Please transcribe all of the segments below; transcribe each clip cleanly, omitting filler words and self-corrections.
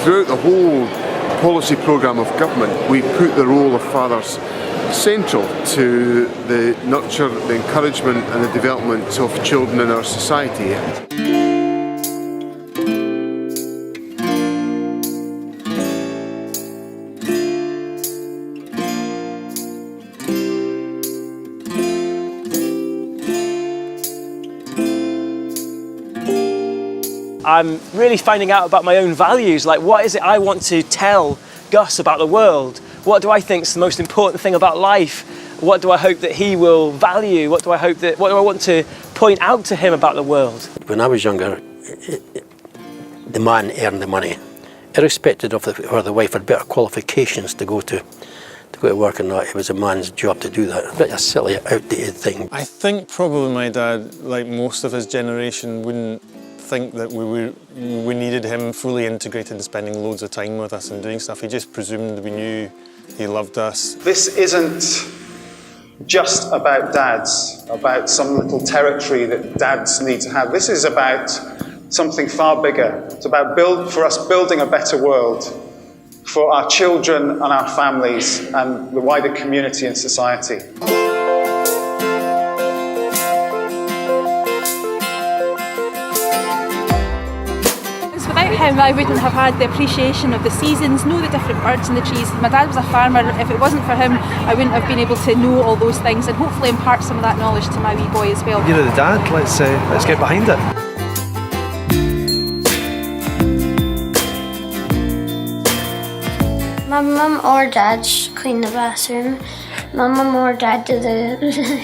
Throughout the whole policy programme of government, we put the role of fathers central to the nurture, the encouragement and the development of children in our society. I'm really finding out about my own values, like what is it I want to tell Gus about the world? What do I think is the most important thing about life? What do I hope that he will value? What do I want to point out to him about the world? When I was younger, the man earned the money, irrespective of whether the wife had better qualifications to go to work or not. It was a man's job to do that. A bit of a silly, outdated thing. I think probably my dad, like most of his generation, wouldn't think that we needed him fully integrated and spending loads of time with us and doing stuff. He just presumed we knew he loved us. This isn't just about dads, about some little territory that dads need to have. This is about something far bigger. It's about for us building a better world for our children and our families and the wider community and society. Without him, I wouldn't have had the appreciation of the seasons, know the different birds in the trees. My dad was a farmer. If it wasn't for him, I wouldn't have been able to know all those things and hopefully impart some of that knowledge to my wee boy as well. You're the dad, let's get behind it. My mum or dad clean the bathroom. My mum or dad do the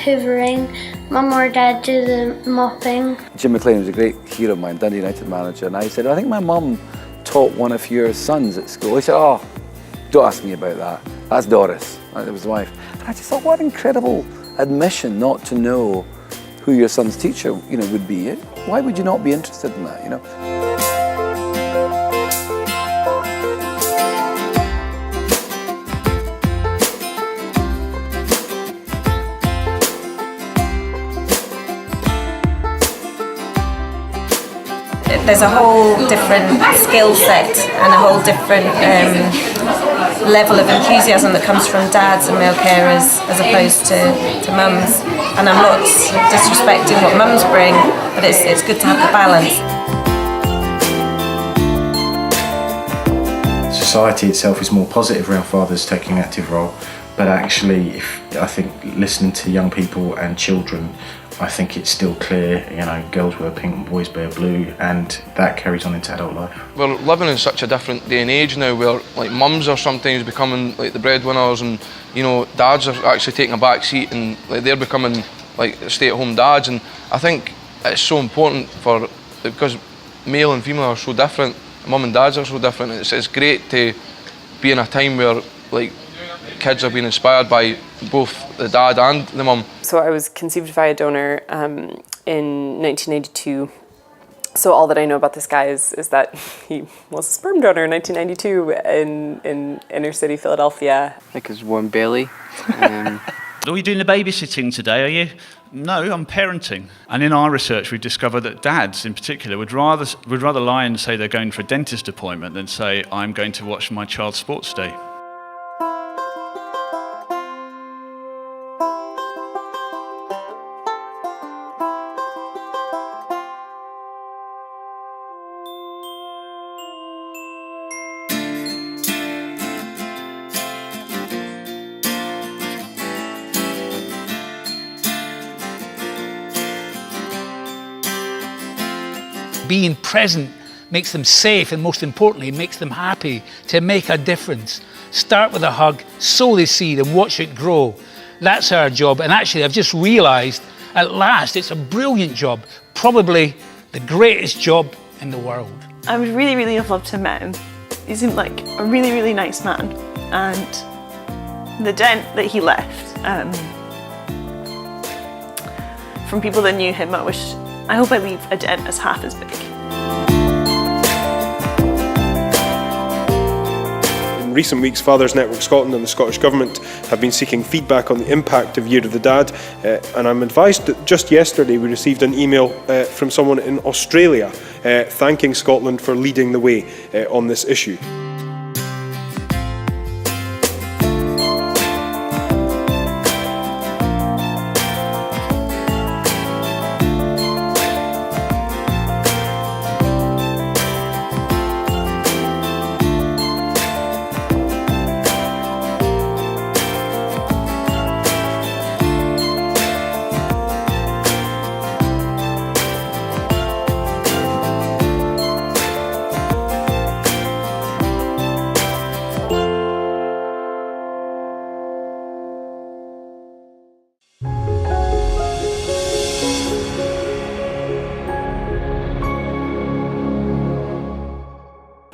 hoovering. Mum or dad do the mopping. Jim McLean was a great hero of mine, Dundee United manager, and I said, I think my mum taught one of your sons at school. He said, oh, don't ask me about that. That's Doris, that was his wife. And I just thought, what an incredible admission not to know who your son's teacher, would be. Why would you not be interested in that, There's a whole different skill set and a whole different level of enthusiasm that comes from dads and male carers as opposed to mums. And I'm not disrespecting what mums bring, but it's good to have the balance. Society itself is more positive around fathers taking an active role, but actually, I think listening to young people and children, I think it's still clear, girls wear pink and boys wear blue, and that carries on into adult life. We're living in such a different day and age now where mums are sometimes becoming the breadwinners and dads are actually taking a back seat and they're becoming stay-at-home dads, and I think it's so important because male and female are so different, mum and dads are so different. It's great to be in a time where kids are being inspired by both the dad and the mum. So I was conceived by a donor in 1992. So all that I know about this guy is that he was a sperm donor in 1992 in inner city Philadelphia. I think it's warm belly. Are you doing the babysitting today, are you? No, I'm parenting. And in our research, we discovered that dads, in particular, would rather lie and say they're going for a dentist appointment than say, I'm going to watch my child's sports day. Being present makes them safe and most importantly makes them happy to make a difference. Start with a hug, sow the seed and watch it grow. That's our job, and actually I've just realised at last it's a brilliant job, probably the greatest job in the world. I would really have loved to have met him. He seemed like a really nice man, and the dent that he left from people that knew him, I hope I leave a dent as half as big. recent weeks, Fathers Network Scotland and the Scottish Government have been seeking feedback on the impact of Year of the Dad, and I'm advised that just yesterday we received an email from someone in Australia thanking Scotland for leading the way on this issue.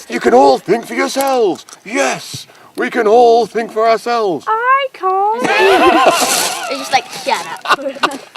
You can all think for yourselves. Yes, we can all think for ourselves. I can't. It's just like, shut up.